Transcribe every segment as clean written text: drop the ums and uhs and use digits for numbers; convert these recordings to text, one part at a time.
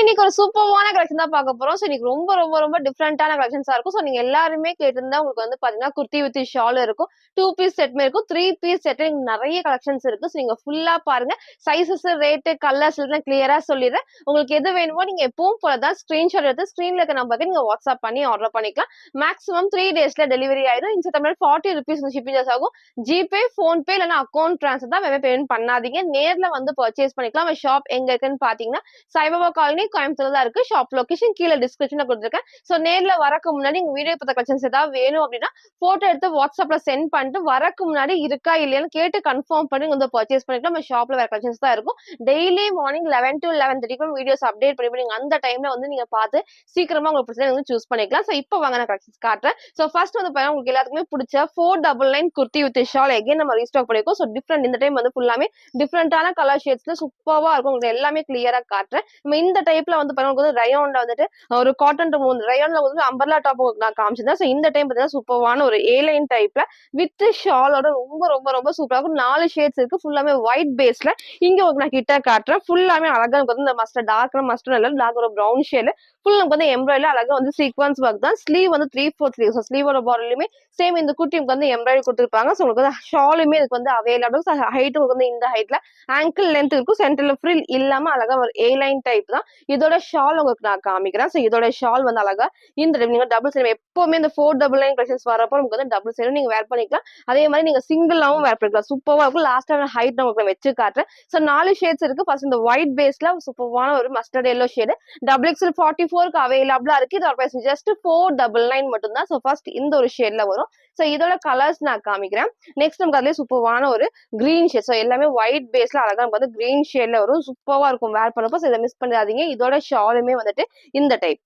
இன்னைக்கு ஒரு சூப்பர்வான கலெக்ஷன் தான் பார்க்க போறோம். சோ இன்னைக்கு ரொம்ப ரொம்ப ரொம்ப டிஃபரெண்டான கலெக்ஷன்ஸா இருக்கும். சோ நீங்க எல்லாருமே கேட்டிருந்தா உங்களுக்கு வந்து பாத்தீங்கன்னா குர்த்தி வித் ஷால் இருக்கும். 2 பீஸ் செட்மே இருக்கும். 3 பீஸ் செட் நிறைய கலெக்ஷன்ஸ் இருக்கு. சோ நீங்க ஃபுல்லா பாருங்க. சைஸஸ், ரேட், கலர்ஸ் எல்லாம் கிளியரா சொல்லிடுறேன். உங்களுக்கு எது வேணுமோ நீங்க எப்பவும் போல தான் ஸ்கிரீன்ஷாட் எடுத்து ஸ்கிரீன்ல இருக்க நம்பருக்கு நீங்க வாட்ஸ்அப் பண்ணி ஆர்டர் பண்ணிக்கலாம். மேக்ஸிமம் 3 டேஸ்ல டெலிவரி ஆயிடும். இந்த தமிழ் 40 rupees ஷிப்பிங் சார்ஜ் ஆகும். ஜிபே, போன்பே இல்லனா அக்கவுண்ட் ட்ரான்ஸ்ஃபர் தான் பேமெண்ட் பண்ணாதீங்க. நேர்ல வந்து பர்ச்சேஸ் பண்ணிக்கலாம். ஷாப் எங்க இருக்குன்னு பாத்தீங்கன்னா சாய்பாபா காலனி கோயம்புத்தூர்ல தான் இருக்கு. ஷாப் லொகேஷன் கீழே டிஸ்கிரிப்ஷன்ல கொடுத்துருக்கேன். சோ நேர்ல வரக்கு முன்னாடி உங்க வீடியோ பார்த்த கலெக்ஷன்ஸ் ஏதாவது வேணும் அப்படின்னா போட்டோ எடுத்து வாட்ஸ்அப்ல சென்ட் பண்ணிட்டு வரக்கு முன்னாடி இருக்கா இல்லையான்னு கேட்டு கன்ஃபார்ம் பண்ணி வந்து பர்ச்சேஸ் பண்ணிக்கலாம். நம்ம ஷாப்ல வேற கலெக்ஷன்ஸ் தான் இருக்கும். Daily morning 11 to 11:30 videos update பண்ணி நீங்க அந்த டைம்ல வந்து நீங்க பார்த்து சீக்கிரமா உங்களுக்கு பிரச்சனை வந்து சூஸ் பண்ணிக்கலாம். சோ இப்போ வாங்க நான் கலெக்ஷன்ஸ் காட்டுறேன். சோ ஃபர்ஸ்ட் வந்து பாருங்க உங்களுக்கு எல்லாத்துக்குமே பிடிச்ச 499 குர்த்தி வித் ஷால் எகைன் நம்ம ரீஸ்டாக் பண்ணிருக்கோம். சோ டிஃபரெண்ட் இந்த டைம் வந்து ஃபுல்லாமே டிஃபரெண்டான கலர் ஷேட்ஸ்ல சூப்பரா இருக்கும். உங்களுக்கு எல்லாமே கிளியரா காட்டுறேன். நம்ம இந்த டைப்ல வந்து பாருங்க ரயோன்ல வந்துட்டு ஒரு காட்டன் ரயோன்ல வந்து அம்பர்லா டாப் நான் காமிச்சிருந்தேன். சோ இந்த டைம் பார்த்தீங்கன்னா சூப்பரான ஒரு ஏ லைன் டைப்ல வித் ஷாலோட ரொம்ப ரொம்ப ரொம்ப சூப்பரா இருக்கும். 4 ஷேட்ஸ் இருக்கு. ஃபுல்லாமே ஒயிட் பேஸ்ல இங்க நான் கிட்ட காட்டுறேன். ஃபுல்லாமே அழகா வந்து இந்த மஸ்டர்ட் டார்க் மஸ்டர்ட் இல்ல டார்க் ஒரு ப்ரௌன் ஷேட் ஃபுல் நமக்கு வந்து எம்ப்ராய்டரி அழகா வந்து சீக்வன்ஸ் ஒர்க் தான். ஸ்லீவ் வந்து 3/4 ஸ்லீவ். ஸோ ஸ்லீவோட பார்டர்லயுமே சேம் இந்த குட்டிக்கு வந்து எம்ப்ராய்டரி கொடுத்துருப்பாங்க. ஸோ உங்களுக்கு வந்து ஷாலுமே இதுக்கு வந்து அவைலபிள். ஹைட் வந்து இந்த ஹைட்ல ஆங்கிள் லென்த் இருக்கும். சென்டர்ல ஃப்ரில் இல்லாம அழகா ஒரு ஏ லைன் டைப் தான். இதோட ஷால் உங்களுக்கு நான் காமிக்கிறேன். சோ இதோட ஷால் வந்து அழகா இந்த நீங்க டபுள் சைடு எப்பவுமே இந்த 499 கலெக்ஷன்ஸ் வரப்போ உங்களுக்கு வந்து டபுள் சைடு நீங்க வேர் பண்ணிக்கலாம். அதே மாதிரி நீங்க சிங்கிளாவும் வேர் பண்ணிக்கலாம். சூப்பரா இருக்கும். லாஸ்டான ஹைட் உங்களுக்கு வச்சு காட்டுறேன். சோ 4 ஷேட்ஸ் இருக்கு. ஃபர்ஸ்ட் இந்த ஒயிட் பேஸ்ல சூப்பரான ஒரு மஸ்டர்ட் எல்லோ ஷேடு XXL 44க்கு அவைலபிளா இருக்கு. இதோட பிரைஸ் ஜஸ்ட் 499 மட்டும் தான். சோ ஃபர்ஸ்ட் இந்த ஒரு ஷேட்ல வரும். சோ இதோட கலர்ஸ் நான் காமிக்கிறேன். நெக்ஸ்ட் நமக்கு அதுலயே சூப்பரான ஒரு கிரீன் ஷேட். சோ எல்லாமே ஒயிட் பேஸ்ல அழகா நமக்கு வந்து கிரீன் ஷேட்ல வரும். சூப்பரா இருக்கும் வேர் பண்ணப்போ. இதை மிஸ் பண்ணிடாதீங்க. இதோட ஷாலுமே வந்துட்டு இந்த டைப்.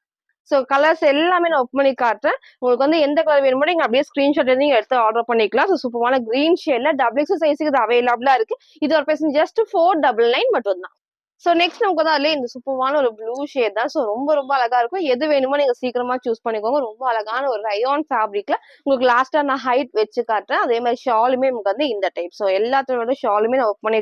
சோ கலர்ஸ் எல்லாமே நான் ஒர்க் பண்ணி காட்டுறேன். உங்களுக்கு வந்து எந்த கலர் வேணுமோ நீங்க அப்படியே ஸ்கிரீன்ஷாட் எடுத்து நீங்க எடுத்து ஆர்டர் பண்ணிக்கலாம். சோ சூப்பரான கிரீன் ஷேட்ல XXL சைஸுக்கு இது அவைலபிளா இருக்கு. இதோட பிரைஸ் ஜஸ்ட் 499 மட்டும் தான். சோ நெக்ஸ்ட் நமக்கு வந்து அதுல இந்த சூப்பரான ஒரு ப்ளூ ஷேட் தான். சோ ரொம்ப ரொம்ப அழகா இருக்கும். எது வேணுமோ நீங்க சீக்கிரமா சூஸ் பண்ணிக்கோங்க. ரொம்ப அழகான ஒரு ரயான் ஃபேப்ரிக்ல உங்களுக்கு லாஸ்டா நான் ஹைட் வச்சு காட்டுறேன். அதே மாதிரி ஷாலுமே நமக்கு வந்து இந்த டைப். சோ எல்லாத்தோட ஷாலுமே நான் ஒர்க் பண்ணி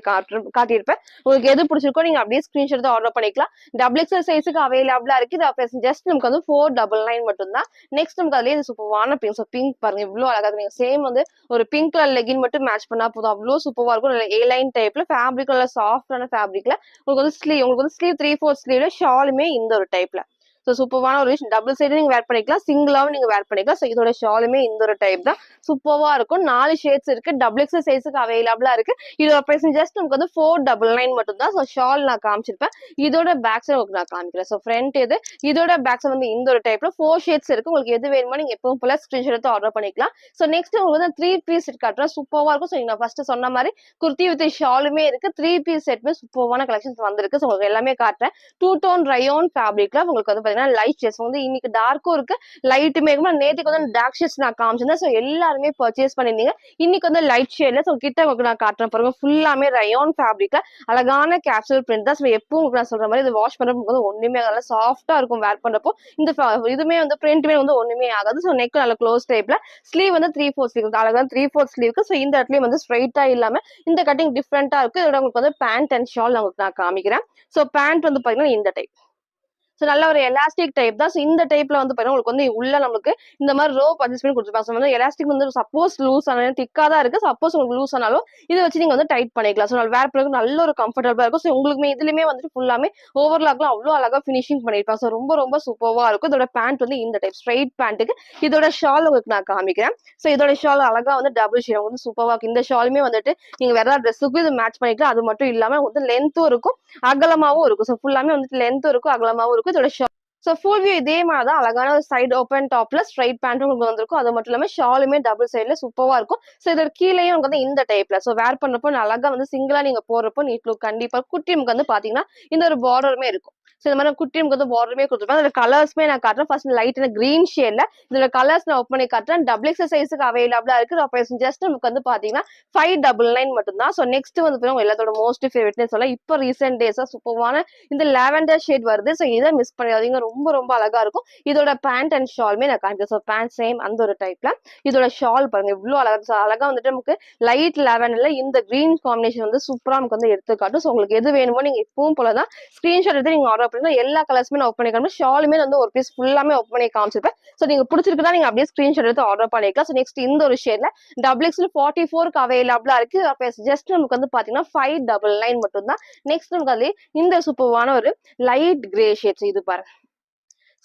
காட்டியிருப்பேன். உங்களுக்கு எது பிடிச்சிருக்கோ நீங்க அப்படியே ஸ்கிரீன்ஷாட் எடுத்து ஆர்டர் பண்ணிக்கலாம். XXL சைஸுக்கு அவைலபிளா இருக்கு. இது ஜஸ்ட் நமக்கு வந்து 499 மட்டும் தான். நெக்ஸ்ட் நமக்கு அதுலயே இந்த சூப்பரான பிங்க். சோ பிங்க் பாருங்க இவ்வளவு அழகா இருக்கு. நீங்க சேம் வந்து ஒரு பிங்க் கலர் லெகின் மட்டும் மேட்ச் பண்ணா போதும். அவ்வளவு சூப்பரா இருக்கும். ஏ லைன் டைப்ல ஃபேப்ரிக் சாஃப்டான ஃபேப்ரிக்ல உங்களுக்கு வந்து ஸ்லீவ் 3/4 ஸ்லீவ்ல ஷாலுமே இந்த ஒரு டைப்ல. சோ சூப்பரான ஒரு டபுள் சைடு நீங்க வேர் பண்ணிக்கலாம். சிங்கிளாவும் நீங்க வேர் பண்ணிக்கலாம். சோ இதோட ஷாலுமே இந்த ஒரு டைப் தான். சூப்பரா இருக்கும். 4 ஷேட்ஸ் இருக்கு. XXL சைஸுக்கு அவைலபிளா இருக்கு. இதோட பிரைஸ் ஜஸ்ட் நமக்கு வந்து 499 மட்டும் தான். சோ ஷால் நான் காமிச்சிருப்பேன். இதோட பேக் சைடு உங்களுக்கு நான் காமிக்கிறேன். சோ ஃப்ரண்ட் இது இதோட பேக் சைடு வந்து இந்த ஒரு டைப்ல 4 ஷேட்ஸ் இருக்கு. உங்களுக்கு எது வேணுமோ நீங்க எப்பவும் போல ஸ்கிரீன்ஷாட் எடுத்து ஆர்டர் பண்ணிக்கலாம். சோ நெக்ஸ்ட் உங்களுக்கு வந்து 3 பீஸ் செட் காட்டுறேன். சூப்பரா இருக்கும். சோ நான் ஃபர்ஸ்ட் சொன்ன மாதிரி குர்த்தி வித் ஷாலுமே இருக்கு. 3 பீஸ் செட்மே சூப்பரான கலெக்ஷன்ஸ் வந்திருக்கு. சோ உங்களுக்கு எல்லாமே காட்டுறேன். 2 டோன் ரயோன் ஃபேப்ரிக்ல உங்களுக்கு வந்து பாத்தீங்கன்னா லைட் ஷேட்ஸ் வந்து இன்னைக்கு டார்க்கும் இருக்கு லைட்டுமே இருக்கு. நேத்துக்கு வந்து டார்க் ஷேட்ஸ் நான் காமிச்சிருந்தேன். சோ எல்லாருமே பர்ச்சேஸ் பண்ணிருந்தீங்க. இன்னைக்கு வந்து லைட் ஷேட்ல சோ கிட்ட உங்களுக்கு நான் காட்டுறேன் பாருங்க. ஃபுல்லாமே ரயோன் ஃபேப்ரிக்ல அழகான கேப்சூல் பிரிண்ட் தான். சோ எப்பவும் நான் சொல்ற மாதிரி இது வாஷ் பண்றப்போ வந்து ஒண்ணுமே ஆகல. சாஃப்டா இருக்கும் வேர் பண்றப்போ. இந்த இதுமே வந்து பிரிண்ட்மே வந்து ஒண்ணுமே ஆகாது. சோ நெக் நல்ல க்ளோஸ் டைப்ல ஸ்லீவ் வந்து 3/4 ஸ்லீவ் அழகான 3/4 ஸ்லீவ்க்கு. சோ இந்த இடத்துலயும் வந்து ஸ்ட்ரைட்டா இல்லாம இந்த கட்டிங் டிஃப்ரெண்டா இருக்கு. இதோட உங்களுக்கு வந்து பேண்ட் அண்ட் ஷால் உங்களுக்கு நான் காமிக்கிறேன். சோ பேண்ட் வந்து பாத்தீங்கன்னா இந்த டைப். சோ நல்ல ஒரு எலாஸ்டிக் டைப் தான். சோ இந்த டைப்ல வந்து பாத்தீங்கன்னா உங்களுக்கு வந்து உள்ள நமக்கு இந்த மாதிரி ரோப் அட்ஜஸ்ட் பண்ணி கொடுத்துருப்பாங்க. சோ வந்து எலாஸ்டிக் வந்து சப்போஸ் லூஸ் ஆனாலும் திக்கா தான் இருக்கு. சப்போஸ் உங்களுக்கு லூஸ் ஆனாலும் இதை வச்சு நீங்க வந்து டைட் பண்ணிக்கலாம். சோ வேர் பண்ணுறதுக்கு நல்ல ஒரு கம்ஃபர்டபுளா இருக்கும். சோ உங்களுக்கு இதுலயுமே வந்துட்டு ஃபுல்லாமே ஓவர்லாக்லாம் அவ்வளவு அழகா ஃபினிஷிங் பண்ணிருப்பாங்க. சோ ரொம்ப ரொம்ப சூப்பரா இருக்கும். இதோட பேண்ட் வந்து இந்த டைப் ஸ்ட்ரைட் பேண்ட்டுக்கு. இதோட ஷால் உங்களுக்கு நான் காமிக்கிறேன். சோ இதோட ஷால் அழகா வந்து டபுள் ஷேட் வந்து சூப்பரா இருக்கும். இந்த ஷாலுமே வந்துட்டு நீங்க வேற ட்ரெஸ்ஸுக்கும் இது மேட்ச் பண்ணிக்கலாம். அது மட்டும் இல்லாம வந்து லென்த்தும் இருக்கும் அகலமாவும் இருக்கும். சோ ஃபுல்லாமே வந்துட்டு லென்த்தும் இருக்கும் அகலமாவும் இருக்கும். இதோட சோ ஃபுல் வியூ இதே மாதிரி தான் அழகான ஒரு சைடு ஓப்பன் டாப்ல ஸ்ட்ரைட் பேண்ட்டும் உங்களுக்கு வந்திருக்கும். அது மட்டும் இல்லாம ஷாலுமே டபுள் சைடுல சூப்பரா இருக்கும். சோ இதோட கீழேயும் உங்களுக்கு வந்து இந்த டைப்ல சோ வேர் பண்றப்போ அழகா வந்து சிங்கிளா நீங்க போறப்போ நீட் லுக் கண்டிப்பா குட்டி நமக்கு வந்து பாத்தீங்கன்னா இந்த ஒரு பார்டருமே இருக்கும். சோ இந்த மாதிரி குட்டி நமக்கு வந்து பார்டருமே கொடுத்துருப்பாங்க. அதோட கலர்ஸ்மே நான் காட்டுறேன். ஃபர்ஸ்ட் லைட் கிரீன் ஷேட்ல இதோட கலர்ஸ் நான் ஓப்பன் பண்ணி காட்டுறேன். XXL சைஸுக்கு அவைலபிளா இருக்கு. ஜஸ்ட் நமக்கு வந்து பாத்தீங்கன்னா 599 மட்டும் தான். சோ நெக்ஸ்ட் வந்து எல்லாத்தோட மோஸ்ட் ஃபேவரட்னு சொல்ல இப்போ ரீசென்ட் டேஸா சூப்பரான இந்த லாவெண்டர் ஷேட் வருது. சோ இதை மிஸ் பண்ணிடாதீங்க. ரொம்ப ரொம்ப அழகா இருக்கும். இதோட பேண்ட் அண்ட் ஷாலுமே நான் காமிக்கிறேன். சோ பேண்ட் சேம் அந்த ஒரு டைப்ல. இதோட ஷால் பாருங்க இவ்வளவு அழகா வந்துட்டு நமக்கு லைட் லாவெண்டர்ல இந்த கிரீன் காம்பினேஷன் வந்து சூப்பரா நமக்கு வந்து எடுத்து காட்டும். சோ உங்களுக்கு எது வேணுமோ நீங்க இப்பவும் போலதான் ஸ்கிரீன்ஷாட் எடுத்து நீங்க ஆர்டர் பண்ணி எல்லா கலர்ஸுமே நான் ஓப்பன் பண்ணி காமிப்பேன். ஷாலுமே வந்து ஒரு பீஸ் ஃபுல்லாமே ஓப்பன் பண்ணி காமிச்சிருப்பேன். ஸோ நீங்க பிடிச்சிருக்குதா நீங்க அப்படியே ஸ்கிரீன்ஷாட் எடுத்து ஆர்டர் பண்ணிக்கலாம். ஸோ நெக்ஸ்ட் இந்த ஒரு ஷேட்ல XXL 44க்கு அவைலபிளா இருக்கு. ஜஸ்ட் நமக்கு வந்து பாத்தீங்கன்னா 599 மட்டும் தான். நெக்ஸ்ட் நமக்கு அதுல இந்த சூப்பர்வான ஒரு லைட் கிரே ஷேட்ஸ் இது பாருங்க.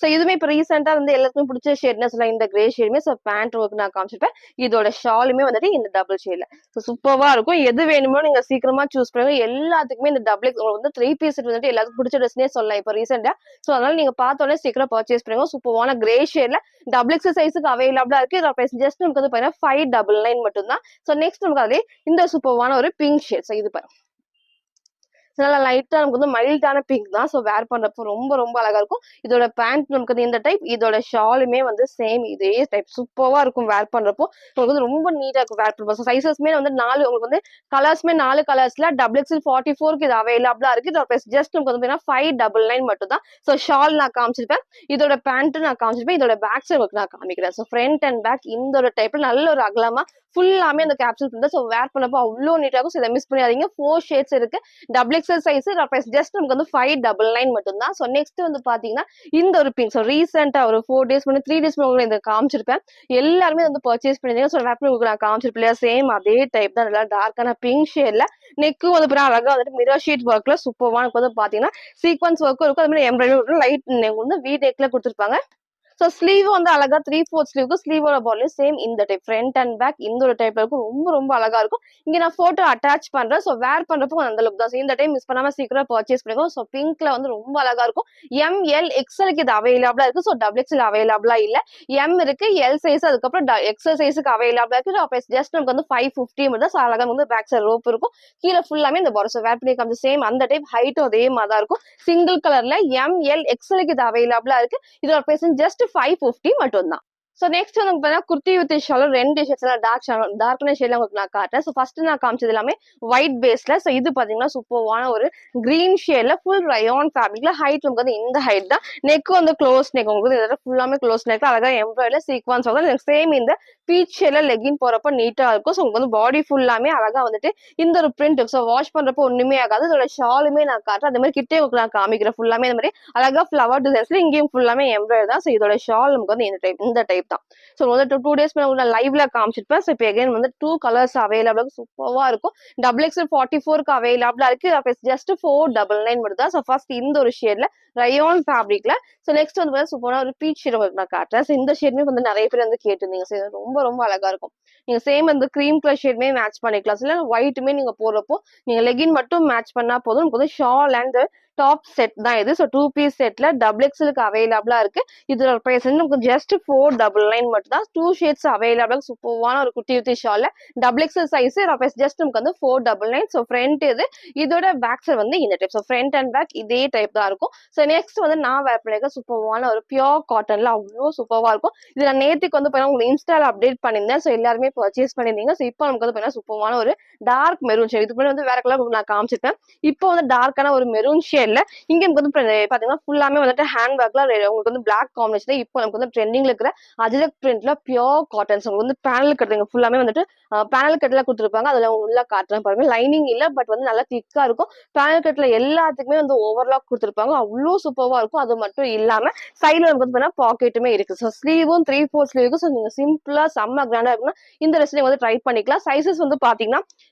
சோ இதுவுமே இப்ப ரீசெண்டா வந்து எல்லாருக்குமே பிடிச்ச ஷேட்னு சொல்லலாம். இந்த கிரே ஷேடுமே சோ பேண்ட் ஒர்க் நான் காமிச்சிருப்பேன். இதோட ஷாலுமே வந்துட்டு இந்த டபுள் ஷேட்ல சோ சூப்பர்வா இருக்கும். எது வேணுமோ நீங்க சீக்கிரமா சூஸ் பண்ணுங்க. எல்லாத்துக்குமே இந்த டபுள் உங்களுக்கு வந்து 3 பீஸ் வந்துட்டு எல்லாத்துக்கும் பிடிச்ச ட்ரெஸ்னே சொல்லலாம் இப்ப ரீசெண்டா. சோ அதனால நீங்க பார்த்த உடனே சீக்கிரம் பர்ச்சேஸ் பண்ணுங்க. சூப்பர்வான கிரே ஷேட்ல XXL சைஸுக்கு அவைலபிளா இருக்கு. இதோட பிரைஸ் ஜஸ்ட் நமக்கு வந்து பாத்தீங்கன்னா 599 மட்டும் தான். சோ நெக்ஸ்ட் நமக்கு அதுல இந்த சூப்பர்வான ஒரு பிங்க் ஷேட். சோ இது பாருங்க. நல்லா லைட்டா நமக்கு வந்து மைல்டான பிங்க் தான். ஸோ வேர் பண்றப்போ ரொம்ப ரொம்ப அழகா இருக்கும். இதோட பேண்ட் நமக்கு வந்து இந்த டைப், இதோட ஷாலுமே வந்து சேம் இதே டைப் சூப்பர்வா இருக்கும் வேர் பண்றப்போ. உங்களுக்கு வந்து ரொம்ப நீட்டா இருக்கும் வேர் பண்றப்போ. சைசஸ்மே வந்து 4 உங்களுக்கு வந்து கலர்ஸ்மே 4 கலர்ஸ்ல XXL 44க்கு இது அவைலபிளா இருக்கு. இதோட பிரைஸ் ஜஸ்ட் நமக்கு வந்து 599 மட்டும் தான். ஸோ ஷால் நான் காமிச்சிருப்பேன். இதோட பேண்ட் நான் காமிச்சிருப்பேன். இதோட பேக் சைடு நான் காமிக்கிறேன். ஸோ ஃப்ரண்ட் அண்ட் பேக் இந்த டைப்ல நல்ல ஒரு அகலமா ஃபுல்லாமே அந்த கேப்சூல் பிரிண்ட். ஸோ வேர் பண்ணப்போ அவ்வளோ நீட்டா இருக்கும். ஸோ இதை மிஸ் பண்ணிடாதீங்க. 4 ஷேட்ஸ் இருக்கு. XXL சைஸ் ஜஸ்ட் நமக்கு வந்து 599 மட்டும் தான். ஸோ நெக்ஸ்ட் வந்து பாத்தீங்கன்னா இந்த ஒரு பிங்க். ஸோ ரீசெண்டா ஒரு 4 டேஸ் முன்னாடி 3 டேஸ் முன்னாடி இந்த காமிச்சிருப்பேன். எல்லாருமே வந்து பர்ச்சேஸ் பண்ணிருந்தீங்க. ஸோ வேர் பண்ணி நான் காமிச்சிருப்பேன் சேம் அதே டைப் தான். நல்லா டார்க்கான பிங்க் ஷேட்ல நெக்கும் வந்து அழகா வந்துட்டு மிரர் ஷீட் ஒர்க்ல சூப்பர்வா வந்து பாத்தீங்கன்னா சீக்வன்ஸ் ஒர்க்கும் இருக்கும். அது மாதிரி எம்ப்ராய்டரி லைட் வந்து வி நெக்ல கொடுத்துருப்பாங்க. சோ ஸ்லீவ் வந்து அழகா 3/4 ஸ்லீவ்க்கு ஸ்லீவோட பாடியும் சேம் இந்த டைப் ஃப்ரண்ட் அண்ட் பேக் இந்த ஒரு டைப்ல இருக்கும். ரொம்ப ரொம்ப அழகா இருக்கும். இங்க நான் போட்டோ அட்டாச் பண்றேன். சோ வேர் பண்றப்போ அந்த லுக் தான். இந்த டைம் மிஸ் பண்ணாம சீக்கிரம் பர்ச்சேஸ் பண்ணிக்கோ. சோ பிங்க்ல வந்து ரொம்ப அழகா இருக்கும். ML XLக்கு இது அவைலபிளா இருக்கு. சோ XXL அவைலபிளா இல்ல. M இருக்கு, L சைஸ் அதுக்கப்புறம் XL சைஸுக்கு அவைலபிளா இருக்கு. அப்ப ஜஸ்ட் நமக்கு வந்து 550 மட்டும் தான். சோ அழகா வந்து பேக் சைடு ரோப் இருக்கும். கீழே ஃபுல்லாமே இந்த பாடி. சோ வேர் பண்ணி காமிச்ச சேம் அந்த டைப் ஹைட்டும் அதே மாதிரி தான் இருக்கும். சிங்கிள் கலர்ல ML XLக்கு இது அவைலபிளா இருக்கு. இதோட பிரைஸ் ஜஸ்ட் 550 மட்டும் தான். சோ நெக்ஸ்ட் வந்து பாத்தீங்கன்னா குர்த்தி வித் ஷால் 2 ஷேட்ஸ்ல டார்க்ன ஷேட்ல உங்களுக்கு நான் காட்டுறேன். சோ ஃபர்ஸ்ட் நான் காமிச்சது எல்லாமே ஒயிட் பேஸ்ல. சோ இது பாத்தீங்கன்னா சூப்பர்வான ஒரு கிரீன் ஷேட்ல ஃபுல் ரயான் ஃபேப்ரிக்ல ஹைட் நமக்கு வந்து இந்த ஹைட் தான். நெக் வந்து க்ளோஸ் நெக் உங்களுக்கு இதெல்லாம் ஃபுல்லாமே க்ளோஸ் நெக்ல அழகா எம்ப்ராய்டரி சீக்வன்ஸ் வந்து சேம் இந்த பீச் ஷேட்ல லெகின் போறப்ப நீட்டா இருக்கும். சோ உங்களுக்கு வந்து பாடி ஃபுல்லாமே அழகா வந்துட்டு இந்த ஒரு பிரிண்ட். சோ வாஷ் பண்றப்போ ஒண்ணுமே ஆகாது. இதோட ஷாலுமே நான் காட்டுறேன். அதே மாதிரி கிட்டே உங்களுக்கு நான் காமிக்கிறேன். ஃபுல்லாமே இந்த மாதிரி அழகா ஃபிளவர் டிசைன்ஸ்ல இங்கேயும் ஃபுல்லாமே எம்ப்ராய்டரி தான். சோ இதோட ஷால் நமக்கு வந்து இந்த டைப் தான். சோ வந்து 2 டேஸ் நான் லைவ்ல காமிச்சிருப்பேன். சோ இப்போ அகைன் வந்து 2 கலர்ஸ் அவைலபிளா சூப்பர்வா இருக்கும். XXL 44க்கு அவைலபிளா இருக்கு. ஜஸ்ட் 499 மட்டும் தான். சோ ஃபர்ஸ்ட் இந்த ஒரு ஷேட்ல ரயான் ஃபேப்ரிக்ல. சோ நெக்ஸ்ட் வந்து சூப்பரான ஒரு பீச் ஷேட் உங்களுக்கு நான் காட்டுறேன். சோ இந்த ஷேட்மே வந்து நிறைய பேர் வந்து கேட்டிருந்தீங்க. சோ ரொம்ப ரொம்ப அழகா இருக்கும். நீங்க சேம் இந்த கிரீம் கலர் ஷேட்மே மேட்ச் பண்ணிக்கலாம். இல்ல ஒயிட்டுமே நீங்க போடுறப்போ நீங்க லெகின் மட்டும் மேட்ச் பண்ணா போதும். உங்களுக்கு வந்து ஷால் அண்ட் டாப் செட் தான் இது. சோ 2 பீஸ் செட்ல XXLக்கு அவைலபிளா இருக்கு. இதோட பிரைஸ் வந்து நமக்கு ஜஸ்ட் 499 மட்டும் தான். 2 ஷேட்ஸ் அவைலபிள். சூப்பர்வான ஒரு குட்டி குட்டி ஷால்ல XXL சைஸ் ஜஸ்ட் நமக்கு வந்து 499. சோ ஃப்ரண்ட் இது. இதோட பேக் சைடு வந்து இந்த type. So front and back இதே டைப் தான் இருக்கும். சோ நெக்ஸ்ட் வந்து நான் வேர் பண்ணிருக்க சூப்பர்வான ஒரு பியூர் காட்டன்ல அவ்வளோ சூப்பர்வா இருக்கும். இது நான் நேத்துக்கு வந்து உங்களுக்கு இன்ஸ்டால அப்டேட் பண்ணிருந்தேன். சோ எல்லாருமே பர்ச்சேஸ் பண்ணிருந்தீங்க. சோ இப்போ நமக்கு வந்து சூப்பர்வான ஒரு டார்க் மெரூன் ஷேட். இதுக்கு வந்து வேற கலர் நான் காமிச்சிருப்பேன். இப்போ வந்து டார்க்கான ஒரு மெரூன் ஷேட்ல இங்க வந்து பாத்தீங்கன்னா ஃபுல்லாமே வந்துட்டு ஹேண்ட் பேக்ல உங்களுக்கு வந்து பிளாக் காம்பினேஷன். இப்போ நமக்கு வந்து ட்ரெண்டிங்ல இருக்கிற அஜரக் பிரிண்ட்ல பியூர் காட்டன்ஸ் உங்களுக்கு வந்து பேனல் கட்டுங்க ஃபுல்லாமே வந்துட்டு பேனல் கட்ல கொடுத்துருப்பாங்க. அதுல உள்ள காட்டுறேன் பாருங்க. லைனிங் இல்ல பட் வந்து நல்லா திக்கா இருக்கும். பேனல் கட்ல எல்லாத்துக்குமே வந்து ஓவர்லாக் கொடுத்துருப்பாங்க. அவ்வளோ சூப்பர்வா இருக்கும். அது மட்டும் இல்லாம சைட்ல நமக்கு வந்து பாக்கெட்டுமே இருக்கு. ஸோ ஸ்லீவும் 3/4 ஸ்லீவுக்கு. ஸோ நீங்க சிம்பிளா செம்ம கிராண்டா இருக்குன்னா இந்த ட்ரெஸ் நீங்க வந்து ட்ரை பண்ணிக்கலாம். சைசஸ் வந்து பாத்தீங்கன்னா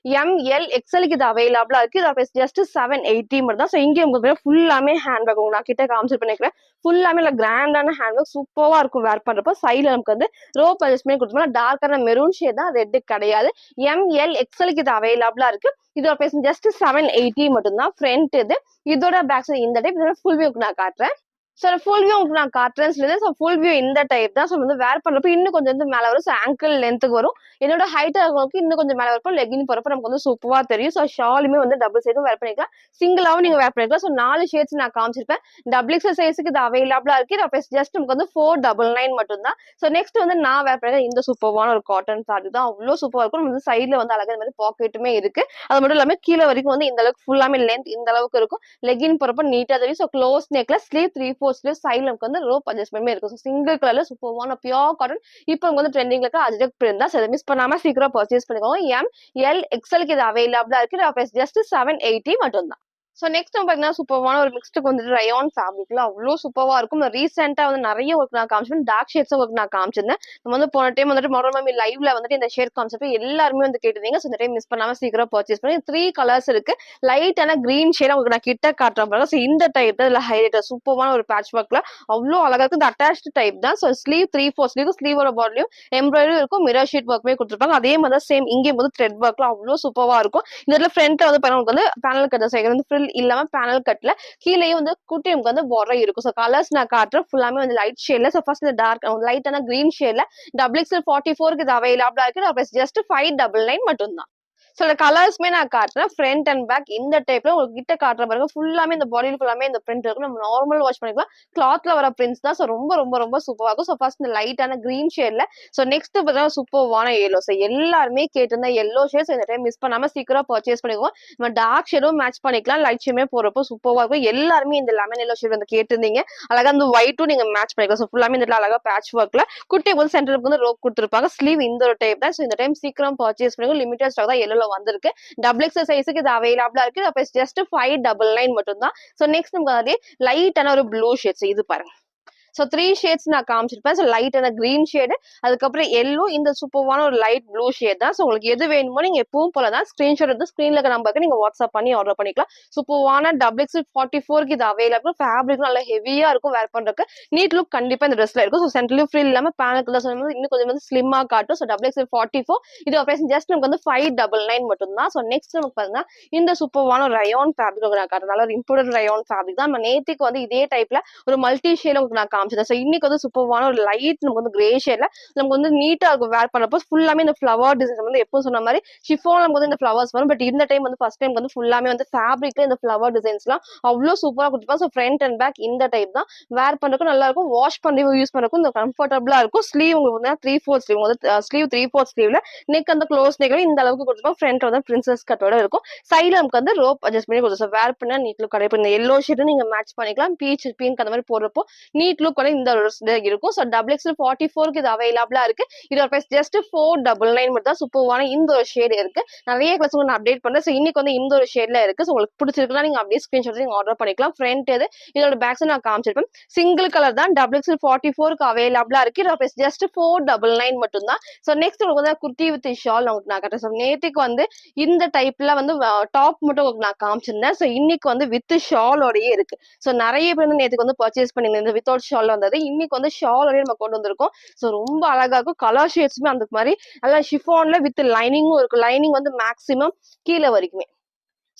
ML XLக்கு இது அவைலபிளா இருக்கு. இதோட ஜஸ்ட் 780 மட்டும் தான். ஸோ இங்கே உங்களுக்கு ஃபுல்லாமே ஹேண்ட் பேக் நான் கிட்ட காமிச்சு பண்ணிக்கிறேன். ஃபுல்லாமே இல்ல கிராண்டான ஹேண்ட் பேக் சூப்பர்வா இருக்கும் வேர் பண்றப்போ. சைட்ல நமக்கு வந்து ரோப் அட்ஜஸ்ட்மெண்ட் கொடுத்துருப்பாங்க. டார்க்கான மெரூன் ஷேட் தான், ரெட் கிடையாது. ML XLக்கு இது அவைலபிளா இருக்கு. இதோட பிரைஸ் ஜஸ்ட் 780 மட்டும் தான். ஃப்ரண்ட் இது. இதோட பேக் சைடு இந்த டைப். இதோட ஃபுல் வியூ நான் காட்டுறேன். சோ ஃபுல் வியூ உங்களுக்கு நான் காட்டுறேன் சொல்லுது. சோ ஃபுல் வியூ இந்த டைப் தான். சோ வந்து வேர் பண்றப்ப இன்னும் கொஞ்சம் வந்து மேல வரும். சோ ஆங்கிள் லென்த்துக்கு வரும். என்னோட ஹைட் ஆகிறவங்களுக்கு இன்னும் கொஞ்சம் மேல இருக்கும். லெகின் போறப்ப நமக்கு வந்து சூப்பரா தெரியும். சோ ஷாலுமே வந்து டபுள் சைடும் வேர் பண்ணிக்கலாம். சிங்கிளாவும் நீங்க வேர் பண்ணிக்கலாம். சோ 4 ஷேட்ஸ் நான் காமிச்சிருப்பேன். XXL சைஸ்க்கு இது அவைலபிளா இருக்கு. இதோட ஜஸ்ட் நமக்கு வந்து 499 மட்டும் தான். சோ நெக்ஸ்ட் வந்து நான் வேர் பண்ண இந்த சூப்பர்வான ஒரு காட்டன் சாரி தான். அவ்வளவு சூப்பரா இருக்கும். வந்து சைட்ல வந்து அழகா இந்த மாதிரி பாக்கெட்டுமே இருக்கு. அது மட்டும் இல்லாம கீழே வரைக்கும் வந்து இந்த அளவுக்கு ஃபுல்லாமே லென்த் இந்த அளவுக்கு இருக்கும். லெகின் போறப்ப நீட்டா தெரியும். சோ க்ளோஸ் நெக்ல ஸ்லீவ் 3/4 ஸ்லீவ் சைட்ல நமக்கு வந்து ரோப் அட்ஜஸ்ட்மெண்ட் இருக்கும். சிங்கிள் கலர்ல சூப்பர்வான பியூர் காட்டன். இப்போ வந்து ட்ரெண்டிங்ல இருக்க அஜரக் பிரிண்ட் தான். மிஸ் பண்ணாம சீக்கிரம் பர்ச்சேஸ் பண்ணிக்கோங்க. ML XLக்கு இது அவைலபிளா இருக்கு. ஜஸ்ட் 780 மட்டும் தான். சோ நெக்ஸ்ட் நம்ம பாத்தீங்கன்னா சூப்பரான ஒரு மிக்ஸ்டுக்கு வந்துட்டு ரயான் ஃபேப்ரிக்ல அவ்வளோ சூப்பரா இருக்கும். ரீசெண்டா வந்து நிறைய ஒர்க் நான் காமிச்சிருந்தேன். டார்க் ஷேட்ஸ் ஒர்க் நான் காமிச்சிருந்தேன். நம்ம வந்து போன டைம் வந்துட்டு மாடல் மாமி லைவ்ல வந்துட்டு இந்த ஷேட் கான்செப்ட் எல்லாருமே வந்து கேட்டிருந்தீங்க. ஸோ இந்த டைம் மிஸ் பண்ணாம சீக்கிரம் பர்ச்சேஸ் பண்ணி 3 கலர்ஸ் இருக்கு. லைட்டான கிரீன் ஷேட் உங்களுக்கு நான் கிட்ட காட்டுறேன் பாருங்க. ஸோ இந்த டைப் தான் இதுல ஹைலைட் சூப்பரான ஒரு பேட்ச் ஒர்க்ல அவ்வளோ அழகா இருக்கு. இந்த அட்டாச்ட் டைப் தான். ஸோ ஸ்லீவ் 3/4 ஸ்லீவ் ஸ்லீவோட பாடிலையும் எம்ப்ராய்டரி இருக்கும். மிரர் ஷீட் ஒர்க்குமே கொடுத்துருப்பாங்க. அதே மாதிரி தான் சேம் இங்கேயும் வந்து த்ரெட் ஒர்க்ல அவ்வளோ சூப்பரா இருக்கும். இந்த இடத்துல ஃப்ரண்ட்ல வந்து பாருங்க வந்து பேனல் கட் சைடு வந்து ஃப்ரில் இல்லாம பேனல் கட்ல கீழேயே வந்து குட்டி நமக்கு வந்து பார்டர் இருக்கும். ஸோ கலர்ஸ் நான் காட்டுறேன் ஃபுல்லாமே வந்து லைட் ஷேட்ல. ஸோ ஃபர்ஸ்ட் இந்த டார்க் லைட்டான கிரீன் ஷேட்ல XXL 44 இது அவைலபிளா இருக்கு. ஜஸ்ட் 599 மட்டும் தான். ஸோ இந்த கலர்ஸ்மே நான் காட்டுறேன். ஃப்ரண்ட் அண்ட் பேக் இந்த டைப்ல உங்களுக்கு கிட்ட காட்டுற பாருங்க. ஃபுல்லாமே இந்த பாடியில் ஃபுல்லாமே இந்த பிரிண்ட் இருக்கும். நம்ம நார்மல் வாஷ் பண்ணிக்கலாம். கிளாத்ல வர பிரிண்ட்ஸ் தான். ஸோ ரொம்ப ரொம்ப ரொம்ப சூப்பரா இருக்கும். ஸோ ஃபர்ஸ்ட் இந்த லைட்டான கிரீன் ஷேட்ல. ஸோ நெக்ஸ்ட் பார்த்தீங்கன்னா சூப்பர்வான எல்லோ. ஸோ எல்லாருமே கேட்டிருந்த எல்லோ ஷேட்ஸ் இந்த டைம் மிஸ் பண்ணாம சீக்கிரம் பர்ச்சேஸ் பண்ணிக்குவோம். நம்ம டார்க் ஷேடும் மேட்ச் பண்ணிக்கலாம். லைட் ஷேமே போறப்போ சூப்பரா இருக்கும். எல்லாருமே இந்த லெமன் எல்லோ ஷேட் வந்து கேட்டிருந்தீங்க. அழகா இந்த ஒயிட்டும் நீங்க மேட்ச் பண்ணிக்கலாம். ஸோ ஃபுல்லாமே இந்த அழகா பேட்ச் ஒர்க்ல குட்டி வந்து சென்டருக்கு வந்து ரோப் கொடுத்துருப்பாங்க. ஸ்லீவ் இந்த ஒரு டைப் தான். ஸோ இந்த டைம் சீக்கிரம் பர்ச்சேஸ் பண்ணிக்கும். லிமிடெட் ஸ்டாக் தான் எல்லோல வந்திருக்கு. XXL சைஸுக்கு இது அவைலபிளா இருக்கு. அப்ப ஜஸ்ட் 599 மட்டும் தான். சோ நெக்ஸ்ட் நமக்கு அதே லைட்டான ஒரு ப்ளூ ஷேட்ஸ் இது பாருங்க. சோ 3 ஷேட்ஸ் நான் காமிச்சிருப்பேன். சோ லைட்டான கிரீன் ஷேடு, அதுக்கப்புறம் எல்லோ, இந்த சூப்பரான ஒரு லைட் ப்ளூ ஷேட் தான். சோ உங்களுக்கு எது வேணுமோ நீங்க எப்பவும் போல தான் ஸ்கிரீன்ஷாட் எடுத்து ஸ்கிரீன்ல இருக்க நம்பருக்கு நீங்க வாட்ஸ்அப் பண்ணி ஆர்டர் பண்ணிக்கலாம். சூப்பரான XXL 44க்கு இது அவைலபிள். ஃபேப்ரிக் நல்லா ஹெவியா இருக்கும் வேர் பண்றதுக்கு. நீட் லுக் கண்டிப்பா இந்த ட்ரெஸ்ல இருக்கும். சோ சென்டர்லயும் ஃப்ரீ இல்லாம பேனலுக்கு தான் சொன்னது இன்னும் கொஞ்சம் வந்து ஸ்லிம்மா காட்டும். சோ XXL 44 இது பிரைஸ் ஜஸ்ட் நமக்கு வந்து 599 மட்டும் தான். சோ நெக்ஸ்ட் நமக்கு பாத்தீங்கன்னா இந்த சூப்பரான ரயான் ஃபேப்ரிக் நான் காட்டுறேன். ஒரு இம்போர்ட்டட் ரயான் ஃபேப்ரிக் தான். நம்ம நேத்திக்கு வந்து இதே டைப்ல ஒரு மல்டி ஷேட்ல உங்களுக்கு நான் காமிச்சேன். ஸோ இன்னைக்கு வந்து சூப்பரான ஒரு லைட் நமக்கு வந்து கிரே ஷேட்ல நமக்கு வந்து நீட்டா இருக்கும் வேர் பண்ணப்போ. ஃபுல்லாமே இந்த ஃபிளவர் டிசைன் வந்து எப்போ சொன்ன மாதிரி ஷிஃபான் நமக்கு வந்து இந்த ஃபிளவர்ஸ் வரும். பட் இந்த டைம் வந்து ஃபர்ஸ்ட் டைம் வந்து ஃபுல்லாமே வந்து ஃபேப்ரிக்ல இந்த ஃபிளவர் டிசைன்ஸ்லாம் அவ்வளோ சூப்பராக கொடுத்துருப்பாங்க. ஸோ ஃப்ரண்ட் அண்ட் பேக் இந்த டைப் தான். வேர் பண்றதுக்கும் நல்லா இருக்கும். வாஷ் பண்ணி யூஸ் பண்றதுக்கும் இந்த கம்ஃபர்டபுளா இருக்கும். ஸ்லீவ் உங்களுக்கு வந்து 3/4 ஸ்லீவ் வந்து ஸ்லீவ் 3/4 ஸ்லீவ்ல நெக் அந்த க்ளோஸ் நெக் இந்த அளவுக்கு கொடுத்துருப்பாங்க. ஃப்ரண்ட் வந்து பிரின்சஸ் கட்டோட இருக்கும். சைடுல நமக்கு வந்து ரோப் அட்ஜஸ்ட் பண்ணி கொடுத்துருவோம். வேர் பண்ணா நீட் லுக் கிடைக்கும். இந்த எல்லோ ஷேட் நீங்க மேட்ச் பண்ணிக்கலாம். பீச் பிங்க் அந்த மாதிரி போடுறப்போ நீட் லுக் வந்து இந்த இருக்கும். ஸோ XXL 44க்கு இது அவைலபிளா இருக்கு. இதோட பிரைஸ் ஜஸ்ட் 499 மட்டும் தான். சூப்பரான இந்த ஒரு ஷேட் இருக்கு. நிறைய கிளாஸ் நான் அப்டேட் பண்றேன். ஸோ இன்னைக்கு வந்து இந்த ஒரு ஷேட்ல இருக்கு. ஸோ உங்களுக்கு பிடிச்சிருக்குன்னா நீங்க அப்படியே ஸ்கிரீன்ஷாட் நீங்க ஆர்டர் பண்ணிக்கலாம். ஃப்ரண்ட் இது இதோட பேக்ஸ் நான் காமிச்சிருப்பேன். சிங்கிள் கலர் தான். XXL 44க்கு அவைலபிளா இருக்கு. இதோட பிரைஸ் ஜஸ்ட் 499 மட்டும் தான். ஸோ நெக்ஸ்ட் உங்களுக்கு வந்து குர்த்தி வித் ஷால் உங்களுக்கு நான் கட்டுறேன். ஸோ நேற்றுக்கு வந்து இந்த டைப்ல வந்து டாப் மட்டும் உங்களுக்கு நான் காமிச்சிருந்தேன். ஸோ இன்னைக்கு வந்து வித் ஷாலோடயே இருக்கு. ஸோ நிறைய பேர் வந்து நேற்றுக்கு வந்து பர்ச்சேஸ் பண்ணிங்க இந்த வித்தவுட் ஷால் வந்தது. இன்னைக்கு வந்து ஷாலோடய நம்ம கொண்டு வந்திருக்கோம். ஸோ ரொம்ப அழகா இருக்கும். கலர் ஷேட்ஸுமே அந்த மாதிரி நல்லா ஷிஃபான்ல வித் லைனிங்கும் இருக்கும். லைனிங் வந்து மேக்ஸிமம் கீழே வரைக்குமே.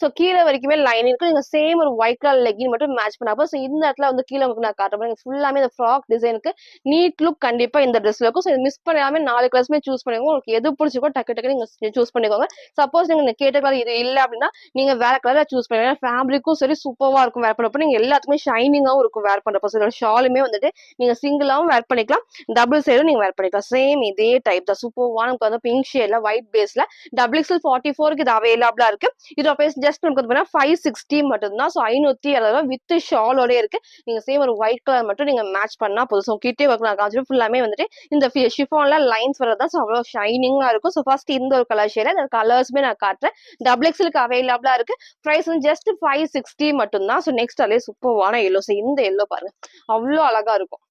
சோ கீழே வரைக்குமே லைன் இருக்கு. நீங்க சேம் ஒரு ஒயிட் கலர் லெகின் மட்டும் மேட்ச் பண்ணாப்போ சோ இந்த இடத்துல வந்து கீழே உங்களுக்கு நான் காட்டுறேன். ஃபுல்லாமே இந்த ஃப்ராக் டிசைனுக்கு நீட் லுக் கண்டிப்பா இந்த ட்ரெஸ்ல இருக்கும். ஸோ மிஸ் பண்ணாம 4 கலர்ஸ்மே சூஸ் பண்ணிக்கோங்க. உங்களுக்கு எது பிடிச்சிருக்கோ டக்கு டக்கு நீங்க சூஸ் பண்ணிக்கோங்க. சப்போஸ் நீங்க கேட்ட கலர் இது இல்ல அப்படின்னா நீங்க வேற கலர் சூஸ் பண்ணுங்க. ஃபேப்ரிக்கும் சரி சூப்பரா இருக்கும் வேர் பண்ணப்போ. நீங்க எல்லாத்துக்குமே ஷைனிங்காவும் இருக்கும் வேர் பண்றப்போ. ஸோ ஷாலுமே வந்துட்டு நீங்க சிங்கிளாவும் வேர் பண்ணிக்கலாம். டபுள் சைடும் நீங்க வேர் பண்ணிக்கலாம். சேம் இதே டைப் தான். சூப்பரான நமக்கு வந்து பிங்க் ஷேட்ல ஒயிட் பேஸ்ல XXL 44க்கு இது அவைலபிளா இருக்கு. இதோட பிரைஸ் ஜஸ்ட் நமக்கு 560 மட்டும் தான். ஸோ 560 வித் ஷாலோட இருக்கு. நீங்க சேம் ஒரு ஒயிட் கலர் மட்டும் நீங்க மேட்ச் பண்ணா போதும். ஸோ கிட்டே ஒர்க் நான் காமிச்சிட்டு ஃபுல்லாமே வந்துட்டு இந்த ஷிஃபான்ல லைன்ஸ் வரதான். ஸோ அவ்வளோ ஷைனிங்கா இருக்கும். ஸோ ஃபர்ஸ்ட் இந்த ஒரு கலர் ஷேட் அந்த கலர்ஸ்மே நான் காட்டுறேன். XXLக்கு அவைலபிளா இருக்கு. பிரைஸ் வந்து ஜஸ்ட் 560 மட்டும் தான். ஸோ நெக்ஸ்ட் அதே சூப்பரான எல்லோ. ஸோ இந்த எல்லோ பாருங்க அவ்வளோ அழகா இருக்கும்.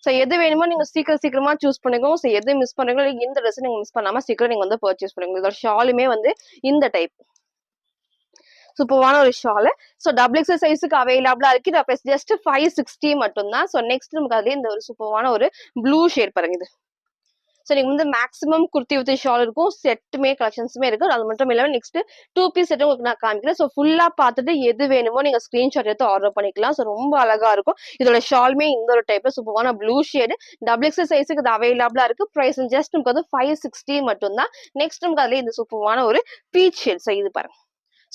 சோ எது வேணுமோ நீங்க சீக்கிரமா சூஸ் பண்ணிக்கோங்க. சோ எது மிஸ் பண்றீங்களோ இந்த ட்ரெஸ் நீங்க மிஸ் பண்ணாம சீக்கிரம் நீங்க வந்து பர்ச்சேஸ் பண்ணுங்க. இதோட ஷாலுமே வந்து இந்த டைப் சூப்பரான ஒரு ஷால். ஸோ XXL சைஸுக்கு அவைலபிளா இருக்கு. இது பிரைஸ் ஜஸ்ட் 560 மட்டும் தான். ஸோ நெக்ஸ்ட் நமக்கு அதுல இந்த ஒரு சூப்பரான ஒரு ப்ளூ ஷேட் பாருங்க இது. ஸோ நீங்க வந்து மேக்ஸிமம் குர்த்தி வித் ஷால் இருக்கும். செட்டுமே கலெக்ஷன்ஸுமே இருக்கு. அது மட்டும் இல்லாம நெக்ஸ்ட் 2 பீஸ் செட் உங்களுக்கு நான் காமிக்கிறேன். ஸோ ஃபுல்லா பார்த்துட்டு எது வேணுமோ நீங்க ஸ்கிரீன்ஷாட் எடுத்து ஆர்டர் பண்ணிக்கலாம். ஸோ ரொம்ப அழகா இருக்கும். இதோட ஷால்மே இந்த ஒரு டைப்ல சூப்பரான ப்ளூ ஷேடு XXL சைஸுக்கு இது அவைலபிளா இருக்கு. பிரைஸ் ஜஸ்ட் நமக்கு வந்து 560 மட்டும் தான். நெக்ஸ்ட் நமக்கு அதுல இந்த சூப்பரான ஒரு பீச் ஷேட். ஸோ இது பாருங்க.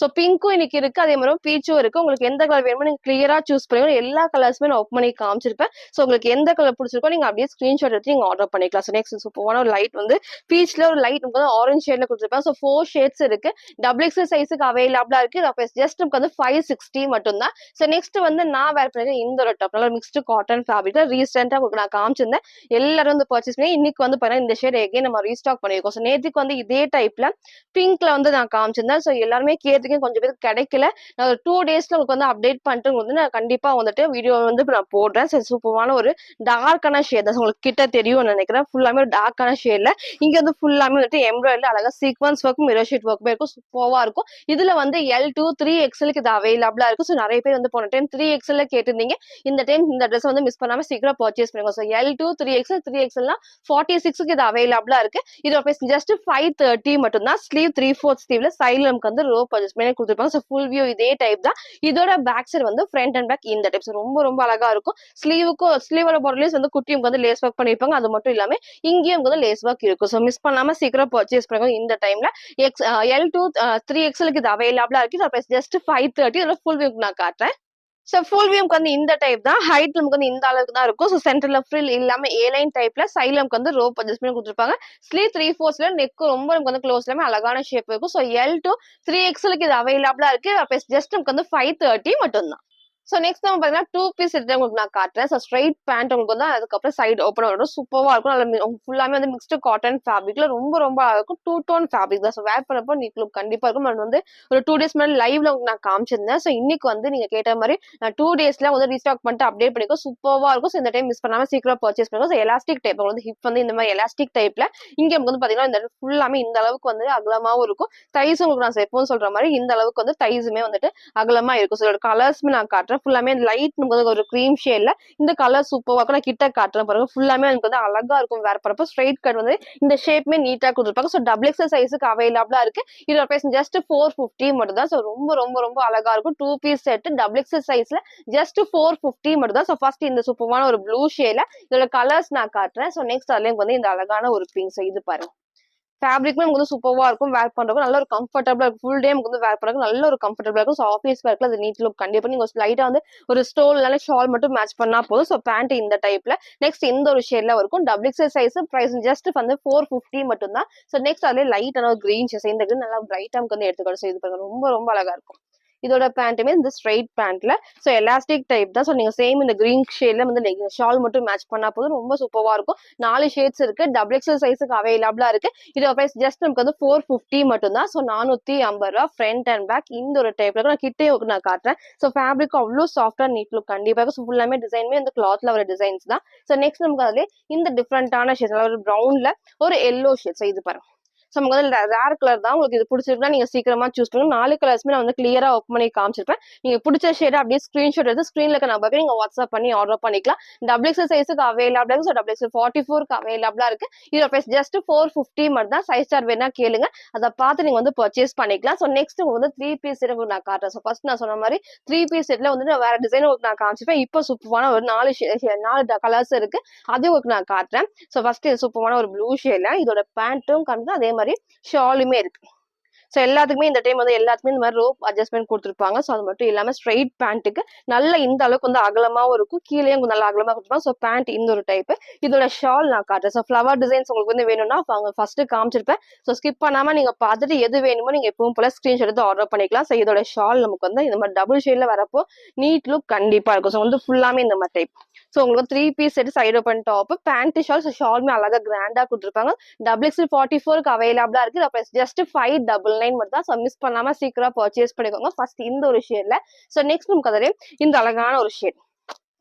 சோ பிங்க்கும் இன்னைக்கு இருக்கு. அதே மாதிரி பீச்சும் இருக்கு. உங்களுக்கு எந்த கலர் வேணுமோ நீங்க கிளியரா சூஸ் பண்ணுங்க. எல்லா கலர்ஸுமே நான் ஓப்பன் பண்ணி காமிச்சிருப்பேன். சோ உங்களுக்கு எந்த கலர் பிடிச்சிருக்கோ நீங்க அப்படியே ஸ்கிரீன்ஷாட் எடுத்து நீங்க ஆர்டர் பண்ணிக்கலாம். ஸோ நெக்ஸ்ட் சூப்பரான ஒரு லைட் வந்து பீச்ல ஒரு லைட் நமக்கு வந்து ஆரஞ்சு ஷேட்ல கொடுத்துருப்பேன். ஸோ 4 ஷேட்ஸ் இருக்கு. XXL சைஸுக்கு அவைலபிளா இருக்கு. ஜஸ்ட் நமக்கு வந்து 560 மட்டும் தான். ஸோ நெக்ஸ்ட் வந்து நான் வேர் பண்ணி இந்த ஒரு டாப் நல்ல மிக்ஸ்டு காட்டன் ஃபேப்ரிக்ல ரீசெண்டா உங்களுக்கு நான் காமிச்சிருந்தேன். எல்லாரும் வந்து பர்ச்சேஸ் பண்ணி இன்னைக்கு வந்து பாத்தீங்கன்னா இந்த ஷேட் எகைன் நம்ம ரீஸ்டாக் பண்ணிருக்கோம். ஸோ நேற்றுக்கு வந்து இதே டைப்ல பிங்க்ல வந்து நான் காமிச்சிருந்தேன். ஸோ எல்லாருமே கேட்ட பேத்துக்கு கொஞ்சம் பேருக்கு கிடைக்கல. நான் ஒரு 2 டேஸ்ல உங்களுக்கு வந்து அப்டேட் பண்ணிட்டு உங்களுக்கு வந்து நான் கண்டிப்பா வந்துட்டு வீடியோ வந்து இப்ப நான் போடுறேன். சரி சூப்பரான ஒரு டார்க்கான ஷேட் தான். உங்களுக்கு கிட்ட தெரியும்னு நினைக்கிறேன். ஃபுல்லாமே ஒரு டார்க்கான ஷேட்ல இங்க வந்து ஃபுல்லாமே வந்துட்டு எம்ப்ராய்டரி அழகா சீக்வன்ஸ் ஒர்க்கும் மிரர் ஷீட் ஒர்க்குமே இருக்கும். சூப்பரா இருக்கும். இதுல வந்து L2 3XLக்கு இது அவைலபிளா இருக்கு. ஸோ நிறைய பேர் வந்து போன டைம் 3XL கேட்டிருந்தீங்க. இந்த டைம் இந்த ட்ரெஸ் வந்து மிஸ் பண்ணாம சீக்கிரம் பர்ச்சேஸ் பண்ணுங்க. ஸோ L2 3XL 3XLனா 46க்கு இது அவைலபிளா இருக்கு. இதோட பிரைஸ் ஜஸ்ட் 530 மட்டும் தான். ஸ்லீவ் 3/4 ஸ்லீவ்ல சைடுல நமக்கு வந்து ரோப் அட்ஜஸ்ட்மெண்ட் கொடுத்துருப்பாங்க. ஸோ ஃபுல் வியூ இதே டைப் தான். இதோட பேக் சைடு வந்து ஃப்ரண்ட் அண்ட் பேக் இந்த டைப். ரொம்ப ரொம்ப அழகா இருக்கும். ஸ்லீவோட பாட்டர்லயும் வந்து குட்டியும் வந்து லேஸ் ஒர்க் பண்ணிருப்பாங்க. அது மட்டும் இல்லாம இங்கேயும் வந்து லேஸ் ஒர்க் இருக்கும். ஸோ மிஸ் பண்ணாம சீக்கிரம் பர்ச்சேஸ் பண்ணுங்க. இந்த டைம்ல L2 3XLக்கு இது அவைலபிளா இருக்கு. இதோட பிரைஸ் ஜஸ்ட் 530. இதோட ஃபுல் வியூ நான் காட்டுறேன். ஸோ ஃபுல் வியூக்கு வந்து இந்த டைப் தான். ஹைட் நமக்கு வந்து இந்த அளவுக்கு தான் இருக்கும். ஸோ சென்டர்ல ஃப்ரில் இல்லாம ஏலைன் டைப்ல சைட்ல நமக்கு வந்து ரோப் அட்ஜஸ்ட்மெண்ட் கொடுத்துருப்பாங்க. ஸ்லீவ் 3/4 நெக் ரொம்ப நமக்கு வந்து க்ளோஸ்லமே அழகான ஷேப் இருக்கும். ஸோ L2 3XLக்கு இது அவைலபிளா இருக்கு. ஜஸ்ட் நமக்கு வந்து 530 மட்டும் தான். ஸோ நெக்ஸ்ட் நம்ம பார்த்தீங்கன்னா 2 பீஸ் செட் உங்களுக்கு நான் காட்டுறேன். ஸோ ஸ்ட்ரைட் பேண்ட் உங்களுக்கு வந்து அதுக்கப்புறம் சைடு ஓப்பன் வரும். சூப்பராக இருக்கும். அதில் ஃபுல்லாமே வந்து மிக்ஸ்டு காட்டன் ஃபேப்ரிக்ல ரொம்ப ரொம்ப அழகா இருக்கும். 2 டோன் ஃபேப்ரிக் தான். ஸோ வேர் பண்ணப்போ நீட் லுக் கண்டிப்பா இருக்கும். அது வந்து ஒரு 2 டேஸ் முன்னாடி லைவ்ல உங்களுக்கு நான் காமிச்சிருந்தேன். ஸோ இன்னைக்கு வந்து நீங்க கேட்ட மாதிரி 2 டேஸ்ல வந்து ரீஸ்டாக் பண்ணிட்டு அப்டேட் பண்ணிக்கோ. சூப்பராக இருக்கும். ஸோ இந்த டைம் மிஸ் பண்ணாம சீக்கிரம் பர்ச்சேஸ் பண்ணுங்க. ஸோ எலாஸ்டிக் டைப் வந்து ஹிப் வந்து இந்த மாதிரி எலாஸ்டிக் டைப்ல இங்க நமக்கு வந்து பாத்தீங்கன்னா இந்த ஃபுல்லாமே இந்த அளவுக்கு வந்து அகலமாவும் இருக்கும். தைஸ் உங்களுக்கு நான் எப்பவும் சொல்ற மாதிரி இந்த அளவுக்கு வந்து தைஸுமே வந்துட்டு அகலமா இருக்கும். ஸோ கலர்ஸ்மே நான் காட்டுறேன். ஃபுல்லாமே லைட் ஒரு கிரீம் ஷேட்ல இந்த கலர் சூப்பரா இருக்கும். நான் கிட்ட காட்டுறேன் பாருங்க. ஃபுல்லாமே எனக்கு வந்து அழகா இருக்கும். வேர் பண்ணப்போ ஸ்ட்ரைட் கட் வந்து இந்த ஷேப்மே நீட்டா கொடுத்துருப்பாங்க. ஸோ டபுள் எக்ஸல் சைஸுக்கு அவைலபிளா இருக்கு. இதோட பிரைஸ் ஜஸ்ட் 450 மட்டும் தான். ஸோ ரொம்ப ரொம்ப ரொம்ப அழகா இருக்கும். 2 பீஸ் செட் டபுள் எக்ஸல் சைஸ்ல ஜஸ்ட் 450 மட்டும் தான். ஸோ ஃபர்ஸ்ட் இந்த சூப்பரான ஒரு ப்ளூ ஷேட்ல இதோட கலர்ஸ் நான் காட்டுறேன். ஸோ நெக்ஸ்ட் அதுல வந்து இந்த அழகான ஒரு பிங்க். ஸோ இது பாருங்க. ஃபேப்ரிக்மே நமக்கு வந்து சூப்பரா இருக்கும். வேர் பண்றதுக்கு நல்ல ஒரு கம்ஃபர்டபுளா இருக்கும். ஃபுல் டே நமக்கு வந்து வேர் பண்றதுக்கு நல்ல ஒரு கம்ஃபர்டபுளா இருக்கும். ஸோ ஆஃபீஸ் வேர்க்ல அது நீட் லுக் கண்டிப்பா நீங்க லைட்டா வந்து ஒரு ஸ்டோல் ஷால் மட்டும் மேட்ச் பண்ணா போதும். ஸோ பேண்ட் இந்த டைப்ல நெக்ஸ்ட் இந்த ஒரு ஷேட்ல இருக்கும். Double XL size price just வந்து 450 மட்டும் தான். ஸோ நெக்ஸ்ட் அதுல லைட்டான ஒரு கிரீன் ஷேட். இந்த கிரீன் நல்லா பிரைட்டா நமக்கு வந்து எடுத்துக்கணும். ஸோ இது பாருங்க ரொம்ப ரொம்ப அழகா இருக்கும். இதோட பேண்ட்டுமே இந்த ஸ்ட்ரைட் பேண்ட்ல ஸோ எலாஸ்டிக் டைப் தான். ஸோ நீங்க சேம் இந்த கிரீன் ஷேட்ல வந்து ஷால் மட்டும் மேட்ச் பண்ணா போதும். ரொம்ப சூப்பரா இருக்கும். 4 ஷேட்ஸ் இருக்கு. டபுள் எக்ஸல் சைஸுக்கு அவைலபிளா இருக்கு. இதோட பிரைஸ் ஜஸ்ட் நமக்கு வந்து 450 மட்டும் தான். ஸோ 450 ரூபா. ஃப்ரண்ட் அண்ட் பேக் இந்த ஒரு டைப்ல நான் கிட்டே நான் காட்டுறேன். ஸோ ஃபேப்ரிக் அவ்வளோ சாஃப்டா நீட் லுக் கண்டிப்பா. ஸோ ஃபுல்லாமே டிசைன்மே இந்த கிளாத்ல வர டிசைன்ஸ் தான். ஸோ நெக்ஸ்ட் நமக்கு அதுல இந்த டிஃப்ரெண்டான ஷேட் ஒரு ப்ரௌன்ல ஒரு எல்லோ ஷேட். ஸோ இது பாருங்க. ஸோ நமக்கு வந்து ரேர் கலர் தான். உங்களுக்கு இது பிடிச்சிருக்குன்னா நீங்க சீக்கிரமா சூஸ் பண்ணுங்க. 4 கலர்ஸ்மே நான் வந்து கிளியரா ஓப்பன் பண்ணி காமிச்சிருப்பேன். நீங்க பிடிச்ச ஷேட் அப்படியே ஸ்கிரீன்ஷாட் எடுத்து ஸ்கிரீன்ல இருக்க நம்பருக்கு நீங்க வாட்ஸ்அப் பண்ணி ஆர்டர் பண்ணிக்கலாம். டபுள் எக்ஸல் சைஸுக்கு அவைலபிளா இருக்கு. ஸோ டபுள் எக்ஸல் 44க்கு அவைலபிளா இருக்கு. இதோட பிரைஸ் ஜஸ்ட் 450 மட்டும் தான். சைஸ் சார்ட் வேணா கேளுங்க. அதை பார்த்து நீங்க வந்து பர்ச்சேஸ் பண்ணிக்கலாம். ஸோ நெக்ஸ்ட் உங்களுக்கு வந்து 3 பீஸ் செட் நான் காட்டுறேன். ஸோ ஃபர்ஸ்ட் நான் சொன்ன மாதிரி 3 பீஸ் செட்ல வந்து வேற டிசைன் நான் காமிச்சிருப்பேன். இப்போ சூப்பரான ஒரு 4 கலர்ஸ் இருக்கு. அதையும் உங்களுக்கு நான் காட்டுறேன். ஸோ ஃபர்ஸ்ட் சூப்பரான ஒரு ப்ளூ ஷேட்ல இதோட பேண்ட்டும் காமிச்சு அதே மாதிரி ஷாலுமே இருக்கு. ஸோ எல்லாத்துக்குமே இந்த டைம் வந்து எல்லாத்துக்குமே இந்த மாதிரி ரோப் அட்ஜஸ்ட்மெண்ட் கொடுத்துருப்பாங்க. ஸோ அது மட்டும் இல்லாம ஸ்ட்ரைட் பேண்ட்டுக்கு நல்ல இந்த அளவுக்கு வந்து அகலமாவும் இருக்கும். கீழேயும் நல்லா அகலமா கொடுத்துருப்பாங்க. ஸோ பேண்ட் இந்த ஒரு டைப். இதோட ஷால் நான் காட்டுறேன். ஸோ ஃபிளவர் டிசைன்ஸ் உங்களுக்கு வந்து வேணும்னா அவங்க ஃபர்ஸ்ட் காமிச்சிருப்பேன். ஸோ ஸ்கிப் பண்ணாம நீங்க பார்த்துட்டு எது வேணுமோ நீங்க எப்பவும் போல ஸ்கிரீன்ஷாட் எடுத்து ஆர்டர் பண்ணிக்கலாம். ஸோ இதோட ஷால் நமக்கு வந்து இந்த மாதிரி டபுள் ஷேட்ல வரப்போ நீட் லுக் கண்டிப்பா இருக்கும். ஸோ வந்து ஃபுல்லாமே இந்த மாதிரி டைப். ஸோ உங்களுக்கு 3 piece set side open top pant shawl. So ஷாலுமே அழகா கிராண்டா கொடுத்துருப்பாங்க. டபுள் எக்ஸல் 44க்கு அவைலபிளா இருக்கு. அப்புறம் ஜஸ்ட் 599 மட்டும் தான். ஸோ மிஸ் பண்ணாம சீக்கிரம் பர்ச்சேஸ் பண்ணிக்கோங்க. ஃபர்ஸ்ட் இந்த ஒரு ஷேட்ல. ஸோ நெக்ஸ்ட் நமக்கு அதிலே இந்த அழகான ஒரு ஷேட்.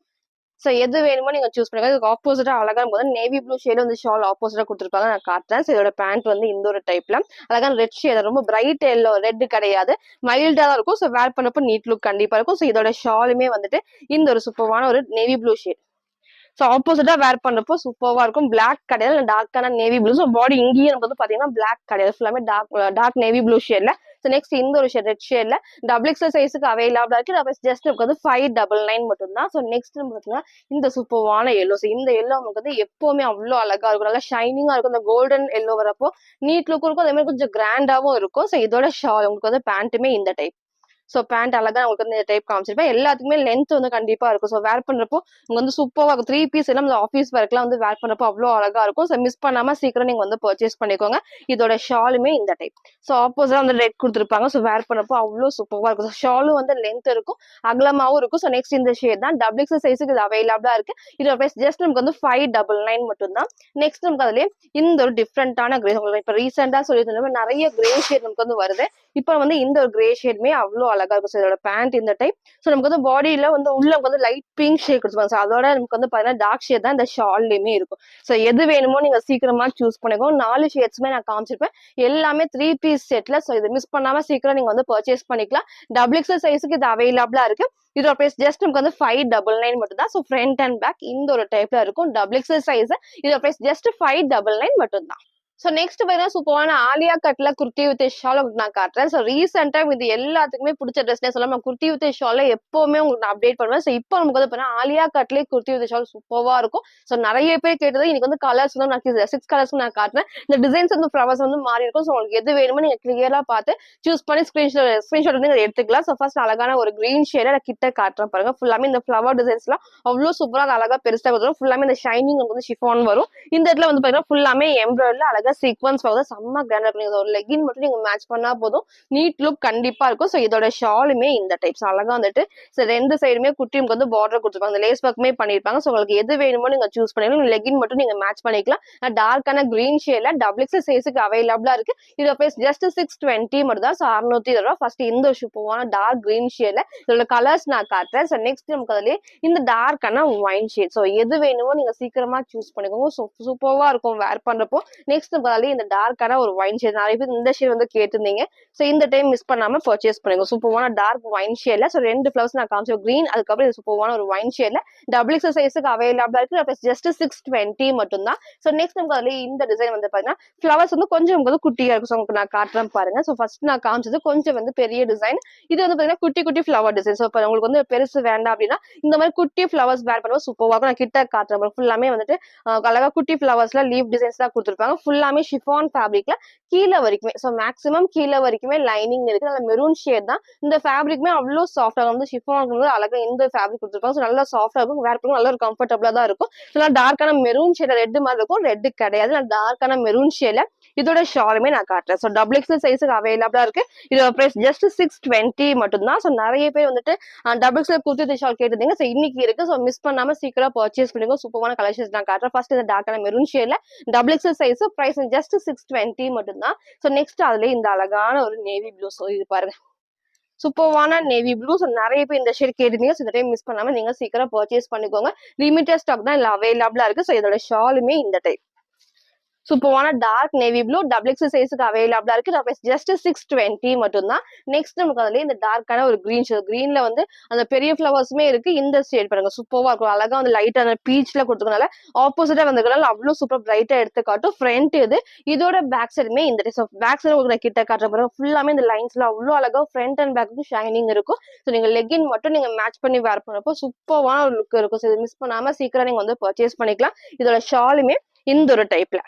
ஸோ எது வேணுமோ நீங்க சூஸ் பண்ணுங்க. இதுக்கு ஆப்போசிட்டா அழகா போது நேவி ப்ளூ ஷேட் வந்து ஷால் ஆப்போசிட்டா கொடுத்துருப்பாங்க. நான் காட்டுறேன். ஸோ இதோட பேண்ட் வந்து இந்த ஒரு டைப்ல அழகான ரெட் ஷேட். ரொம்ப பிரைட் எல்லோ ரெட் கிடையாது. மைல்டா தான் இருக்கும். ஸோ வேர் பண்ணப்போ நீட் லுக் கண்டிப்பா இருக்கும். ஸோ இதோட ஷாலுமே வந்துட்டு இந்த ஒரு சூப்பரான ஒரு நேவி ப்ளூ ஷேட். ஸோ ஆப்போசிட்டா வேர் பண்றப்போ சூப்பரா இருக்கும். பிளாக் கிடையாது. டார்க்கான நேவி ப்ளூ. ஸோ பாடி இங்கேயும் வந்து பாத்தீங்கன்னா பிளாக் கிடையாது. ஃபுல்லாமே டார்க் நேவி ப்ளூ ஷேட்ல. ஸோ நெக்ஸ்ட் இந்த ஒரு ஷேட் ரெட் ஷேட்ல டபுள் எக்ஸல் சைஸுக்கு அவைலபிளா இருக்கு. ஜஸ்ட் நமக்கு வந்து 599 மட்டும் தான். ஸோ நெக்ஸ்ட் பாத்தீங்கன்னா இந்த சூப்பரான எல்லோ. ஸோ இந்த எல்லோ நமக்கு வந்து எப்பவுமே அவ்வளோ அழகா இருக்கும். நல்லா ஷைனிங்கா இருக்கும். இந்த கோல்டன் எல்லோ வரப்போ நீட் லுக்கும் இருக்கும். அதே மாதிரி கொஞ்சம் கிராண்டாவும் இருக்கும். ஸோ இதோட ஷால் உங்களுக்கு வந்து பேண்ட்டுமே இந்த டைப். ஸோ பேண்ட் அழகா உங்களுக்கு வந்து இந்த டைப் காமிச்சிருப்பேன். எல்லாத்துக்குமே லென்த் வந்து கண்டிப்பா இருக்கும். ஸோ வேர் பண்றப்போ உங்களுக்கு வந்து சூப்பரா இருக்கும். 3 பீஸ் எல்லாம் ஆஃபீஸ் ஒர்க்லாம் வந்து வேர் பண்றப்போ அவ்வளோ அழகா இருக்கும். ஸோ மிஸ் பண்ணாம சீக்கிரம் நீங்க வந்து பர்ச்சேஸ் பண்ணிக்கோங்க. இதோட ஷாலுமே இந்த டைப். ஸோ ஆப்போசிட்டா வந்து ரெட் கொடுத்துருப்பாங்க. ஸோ வேர் பண்ணப்போ அவ்வளோ சூப்பரா இருக்கும். ஸோ ஷாலும் வந்து லென்த் இருக்கும், அகலமாவும் இருக்கும். ஸோ நெக்ஸ்ட் இந்த ஷேட் தான் டபுள் எக்ஸல் சைஸுக்கு இது அவைலபிளா இருக்கு. இதோட பிரைஸ் ஜஸ்ட் நமக்கு வந்து 599 மட்டும் தான். நெக்ஸ்ட் நமக்கு அதுலயே இந்த ஒரு டிஃப்ரெண்டான கிரே, உங்களுக்கு இப்ப ரீசெண்டா சொல்லியிருந்த நிறைய கிரே ஷேட் நமக்கு வந்து வருது. இப்ப வந்து இந்த ஒரு கிரே ஷேட்மே அவ்வளவு அழகா இருக்கும். இதோட பேண்ட் இந்த டைப். ஸோ நமக்கு வந்து பாடியில வந்து உள்ள வந்து லைட் பிங்க் ஷேட் கொடுத்துருவாங்க. ஸோ அதோட நமக்கு வந்து பாத்தீங்கன்னா டார்க் ஷேட் தான் இந்த ஷால்லயுமே இருக்கும். ஸோ எது வேணுமோ நீங்க சீக்கிரமா சூஸ் பண்ணிக்கோங்க. 4 ஷேட்ஸ்மே நான் காமிச்சிருப்பேன். எல்லாமே 3 பீஸ் செட்ல. ஸோ இதை மிஸ் பண்ணாம சீக்கிரம் நீங்க வந்து பர்ச்சேஸ் பண்ணிக்கலாம். டபுள் எக்ஸல் சைஸுக்கு இது அவைலபிளா இருக்கு. இதோட பிரைஸ் ஜஸ்ட் நமக்கு வந்து 599 மட்டும் தான். ஸோ ஃப்ரண்ட் அண்ட் பேக் இந்த ஒரு டைப்ல இருக்கும். Double XL size. இதோட பிரைஸ் ஜஸ்ட் 599 மட்டும் தான். ஸோ நெக்ஸ்ட் பார்த்தீங்கன்னா சூப்பரான ஆலியா கட்ல குர்த்தி வித் ஷால் உங்களுக்கு நான் காட்டுறேன். ஸோ ரீசெண்டா இது எல்லாத்துக்குமே பிடிச்ச ட்ரெஸ்னே சொல்லலாம். குர்த்தி வித் ஷால்ல எப்பவுமே உங்களுக்கு நான் அப்டேட் பண்ணுவேன். ஸோ இப்போ நமக்கு வந்து பார்த்தீங்கன்னா ஆலியா கட்லேயே குர்த்தி வித் ஷால் சூப்பராக இருக்கும். ஸோ நிறைய பேர் கேட்டது இன்னைக்கு வந்து கலர்ஸ் வந்து நான் 6 கலர்ஸ் நான் காட்டுறேன். இந்த டிசைன்ஸ் வந்து ஃப்ளவர்ஸ் வந்து மாறி இருக்கும். ஸோ உங்களுக்கு எது வேணுமோ நீங்க கிளியரா பார்த்து சூஸ் பண்ணி ஸ்கிரீன்ஷாட் வந்து எடுத்துக்கலாம். ஸோ ஃபர்ஸ்ட் அழகான ஒரு கிரீன் ஷேட கிட்ட காட்டுறேன் பாருங்க. ஃபுல்லாமே இந்த ஃப்ளவர் டிசைன்ஸ்லாம் அவ்வளோ சூப்பராக அழகா பெருசாக வரும். ஃபுல்லாமே இந்த ஷைனிங் வந்து ஷிஃபான் வரும். இந்த இடத்துல வந்து பார்த்தீங்கன்னா ஃபுல்லாமே எம்ப்ராய்டரியில் அழகா சீக்வன்ஸ் வந்து செம்ம கிராண்டா இருக்கும். ஒரு லெகின் மட்டும் நீங்க மேட்ச் பண்ணா போதும், நீட் லுக் கண்டிப்பா இருக்கும். ஸோ இதோட ஷாலுமே இந்த டைப்ஸ் அழகா வந்துட்டு ரெண்டு சைடுமே குட்டிக்கு வந்து பார்டர் கொடுத்துருப்பாங்க. லேஸ் ஒர்க்குமே பண்ணிருப்பாங்க. ஸோ உங்களுக்கு எது வேணுமோ நீங்க சூஸ் பண்ணிக்கலாம். லெகின் மட்டும் நீங்க மேட்ச் பண்ணிக்கலாம். டார்க்கான கிரீன் ஷேட்ல டபுள் எக்ஸ் சைஸுக்கு அவைலபிளா இருக்கு. இதோட பிரைஸ் ஜஸ்ட் 620 மட்டும் தான். ஸோ 620 ஃபர்ஸ்ட் இந்த சூப்பரான டார்க் கிரீன் ஷேட்ல இதோட கலர்ஸ் நான் காட்டுறேன். ஸோ நெக்ஸ்ட் நமக்கு அதுலயே இந்த டார்க்கான ஒயின் ஷேட். ஸோ எது வேணுமோ நீங்க சீக்கிரமா சூஸ் பண்ணிக்கோங்க. சூப்பரா இருக்கும் வேர் பண்றப்போ. நெக்ஸ்ட் அதுலயே இந்த டார்க்கான ஒரு ஒயின் ஷேட், நிறைய பேர் இந்த ஷேட் வந்து கேட்டிருந்தீங்க. ஸோ இந்த டைம் மிஸ் பண்ணாம பர்ச்சேஸ் பண்ணுங்க. சூப்பரான டார்க் ஒயின் ஷேட்ல. ஸோ 2 ஃபிளவர்ஸ் நான் காமிச்சேன், கிரீன், அதுக்கப்புறம் இது சூப்பரான ஒரு ஒயின் ஷேட்ல டபுள் எக்ஸ் சைஸுக்கு அவைலபிளா இருக்கு. ஜஸ்ட் 620 மட்டும் தான். ஸோ நெக்ஸ்ட் நமக்கு அதுல இந்த டிசைன் வந்து பாத்தீங்கன்னா ஃபிளவர்ஸ் வந்து கொஞ்சம் வந்து குட்டியா இருக்கும். ஸோ உங்களுக்கு நான் காட்டுறேன் பாருங்க. ஸோ ஃபர்ஸ்ட் நான் காமிச்சது கொஞ்சம் வந்து பெரிய டிசைன். இது வந்து பாத்தீங்கன்னா குட்டி குட்டி ஃபிளவர் டிசைன். ஸோ இப்போ உங்களுக்கு வந்து பெருசு வேண்டாம் அப்படின்னா இந்த மாதிரி குட்டி ஃபிளவர்ஸ் வேர் பண்ணுவோம் சூப்பராக இருக்கும். நான் கிட்ட காட்டுறேன். ஃபுல்லாமே வந்துட்டு அழகா குட்டி ஃபிளவர்ஸ்ல லீவ் டிசைன்ஸ் தான் கொடுத்துருப்பாங்க. ஃபுல்லாமே ஷிஃபான் ஃபேப்ரிக்ல கீழே வரைக்குமே. ஸோ மேக்ஸிமம் கீழே வரைக்குமே லைனிங் இருக்கு. நல்ல மெரூன் ஷேட் தான். இந்த ஃபேப்ரிக்மே அவ்வளோ சாஃப்டா வந்து ஷிஃபான் அழகா இந்த ஃபேப்ரிக் கொடுத்துருப்பாங்க. ஸோ நல்லா சாஃப்டா இருக்கும். வேர் பண்ணும் நல்ல ஒரு கம்ஃபர்டபுளா தான் இருக்கும். ஸோ டார்க்கான மெரூன் ஷேட், ரெட் மாதிரி இருக்கும். ரெட் கிடையாது, நான் டார்க்கான மெரூன் ஷேட்ல இதோட ஷாலுமே நான் காட்டுறேன். ஸோ டபுள் எக்ஸல் சைஸுக்கு அவைலபிளா இருக்கு. இதோட பிரைஸ் ஜஸ்ட் 620 மட்டும் தான். ஸோ நிறைய பேர் வந்துட்டு டபுள் எக்ஸல் குர்த்தி ஷால் கேட்டிருந்தீங்க. ஸோ இன்னைக்கு இருக்கு. ஸோ மிஸ் பண்ணாம சீக்கிரம் பர்ச்சேஸ் பண்ணிக்கோ. சூப்பரான கலெக்ஷன்ஸ் நான் காட்டுறேன். ஃபர்ஸ்ட் இந்த டார்க்கான மெரூன் ஷேட்ல double XL size, price just 620 மட்டும் தான். ஸோ நெக்ஸ்ட் அதுல இந்த அழகான ஒரு நேவி ப்ளூ. ஸோ இது பாருங்க, சூப்பர்வான நேவி ப்ளூ. ஸோ நிறைய பேர் இந்த ஷேட் கேட்டிருந்தீங்க. ஸோ இந்த டைம் மிஸ் பண்ணாம நீங்க சீக்கிரம் பர்ச்சேஸ் பண்ணிக்கோங்க. லிமிட்டட் ஸ்டாக் தான் இல்ல அவைலபிளா இருக்கு. ஸோ இதோட ஷாலுமே இந்த டைப் சூப்பரான dark navy blue double X சைஸுக்கு அவைலபிளா இருக்கு. ஜஸ்ட் 620 மட்டும் தான். நெக்ஸ்ட் நமக்கு அதுல இந்த டார்க்கான ஒரு கிரீன் ஷேட். கிரீன்ல வந்து அந்த பெரிய ஃபிளவர்ஸுமே இருக்கு. இந்த ஷேட் பாருங்க சூப்பரா இருக்கும். அழகா வந்து லைட்டான பீச்ல கொடுத்துக்கனால ஆப்போசிட்டா வந்ததுனால அவ்வளவு சூப்பர் பிரைட்டா எடுத்து காட்டும். ஃப்ரண்ட் இது. இதோட பேக் சைடுமே இந்த பேக் சைடு உங்களுக்கு கிட்ட காட்டுற பாருங்க. ஃபுல்லாமே இந்த லைன்ஸ்ல அவ்வளவு அழகா ஃப்ரண்ட் அண்ட் பேக்கு ஷைனிங் இருக்கும். ஸோ நீங்க லெகின் மட்டும் நீங்க மேட்ச் பண்ணி வேர் பண்ணப்போ சூப்பரான ஒரு லுக் இருக்கும். ஸோ இது மிஸ் பண்ணாம சீக்கிரம் நீங்க வந்து பர்ச்சேஸ் பண்ணிக்கலாம். இதோட ஷாலுமே இந்த ஒரு டைப்ல.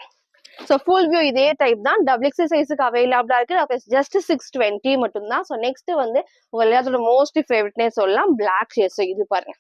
ஸோ ஃபுல் வியூ இதே டைப் தான். டபுள் எக்ஸ் சைஸுக்கு அவைலபிளா இருக்கு. ஜஸ்ட் 620 மட்டும் தான். ஸோ நெக்ஸ்ட் வந்து உங்க எல்லாத்தோட மோஸ்ட் ஃபேவரட்னே சொல்லலாம் பிளாக் ஷேட். ஸோ இது பாருங்க,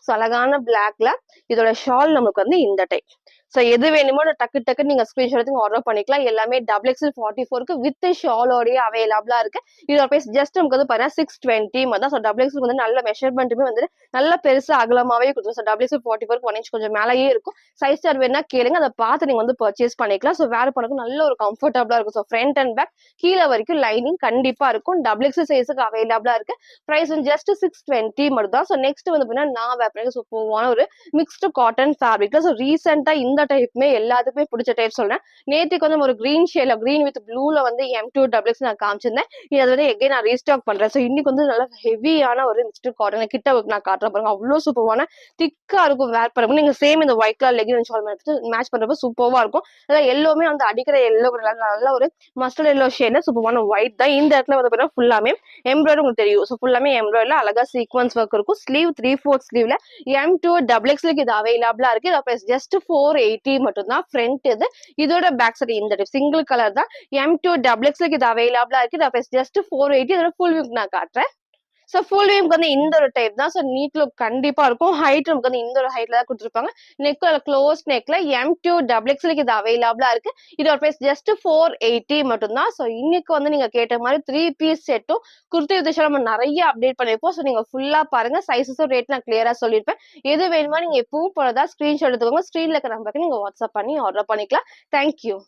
ஸோ அழகான பிளாக்ல இதோட ஷால் நமக்கு வந்து இந்த டைப். ஸோ எது வேணுமோ டக்கு டக்கு நீங்க ஸ்கிரீன்ஷாட் எடுத்து ஆர்டர் பண்ணிக்கலாம். எல்லாமே டபுள் எக்ஸ் 44க்கு வித் ஷாலோடய அவைலபிளா இருக்கு. இதோட பிரைஸ் ஜஸ்ட் நமக்கு வந்து பாருங்க 620 தான். ஸோ டபுள் எக்ஸ் வந்து நல்ல மெஷர்மெண்ட்டுமே வந்து நல்ல பெருசா அகலமாவே கொடுக்கும். ஸோ டபுள் எக்ஸ் 44 1 இன்ச் கொஞ்சம் மேலேயே இருக்கும். சைஸ் சார்ட் வேணா கேளுங்க, அதை பார்த்து நீங்க வந்து பர்ச்சேஸ் பண்ணிக்கலாம். ஸோ வேர் பண்ணக்கு நல்ல ஒரு கம்ஃபர்டபுளா இருக்கும். ஸோ ஃப்ரண்ட் அண்ட் பேக் கீழே வரைக்கும் லைனிங் கண்டிப்பா இருக்கும். டபுள் எக்ஸ் சைஸுக்கு அவைலபிளா இருக்கு. பிரைஸ் ஜஸ்ட் 620 மட்டும் தான். ஸோ நெக்ஸ்ட் வந்து பாத்தீங்கன்னா நான் வேர் பண்ணி சூப்பரான ஒரு மிக்ஸ்டு காட்டன் ஃபேப்ரிக்ல. ஸோ ரீசெண்டா இந்த டைப்புமே எல்லாத்துக்குமே பிடிச்ச டைப் சொல்றேன். நேற்றுக்கு வந்து ஒரு கிரீன் ஷேட்ல கிரீன் வித் ப்ளூல வந்து M2 டபுள் எக்ஸ் நான் காமிச்சிருந்தேன். இது வந்து எகைன் நான் ரீஸ்டாக் பண்றேன். ஸோ இன்னைக்கு வந்து நல்லா ஹெவியான ஒரு மிக்ஸ்டு காட்டன் கிட்ட நான் காட்டுறேன் பாருங்க. அவ்வளவு சூப்பரான திக்கா இருக்கும் வேர் பண்ணும்போது. நீங்க சேம் இந்த white colour legging shawl match பண்றப்ப சூப்பரா இருக்கும். அதான் எல்லோமே வந்து அடிக்கிற எல்லோ நல்ல ஒரு மஸ்டர்ட் எல்லோ ஷேட்ல சூப்பரான ஒயிட் தான். இந்த இடத்துல வந்து பாத்தீங்கன்னா ஃபுல்லாமே எம்ப்ராய்டரி உங்களுக்கு தெரியும். ஸோ ஃபுல்லாமே எம்ப்ராய்டரில அழகா சீக்வன்ஸ் ஒர்க் இருக்கும். ஸ்லீவ் 3/4 ஸ்லீவ்ல M2 டபுள் எக்ஸ்க்கு இது அவைலபிளா இருக்கு. ஜஸ்ட் 480 480 மட்டும் தான் ஃப்ரண்ட் இது. இதோட பேக் சைடு இந்த சிங்கிள் கலர் தான். M2 டபுள் எக்ஸ்எல் இது அவைலபிளா இருக்கு. இதோட பிரைஸ் ஜஸ்ட் 480. இதோட ஃபுல் வியூ நான் காட்டுறேன். ஸோ ஃபுல் வியூக்கு வந்து இந்த ஒரு டைப் தான். ஸோ நீட் லுக் கண்டிப்பா இருக்கும். ஹைட் நமக்கு வந்து இந்த ஒரு ஹைட்ல தான் கொடுத்துருப்பாங்க. நெக்ல க்ளோஸ் நெக்ல M2 டபுள் எக்ஸ்எல் இது அவைலபிளா இருக்கு. இதோட பிரைஸ் ஜஸ்ட் 480 மட்டும் தான். ஸோ இன்னைக்கு வந்து நீங்க கேட்ட மாதிரி 3 பீஸ் செட்டும் குர்த்தி வித் ஷால் நம்ம நிறைய அப்டேட் பண்ணிருப்போம். ஸோ நீங்க ஃபுல்லா பாருங்க. சைஸஸும் ரேட் நான் கிளியரா சொல்லியிருப்பேன். எது வேணுமா நீங்க எப்பவும் போலதான் ஸ்கிரீன்ஷாட் எடுத்துக்கோங்க. ஸ்கிரீன்ல இருக்க நம்பருக்கு நீங்க வாட்ஸ்அப் பண்ணி ஆர்டர் பண்ணிக்கலாம். தேங்க்யூ.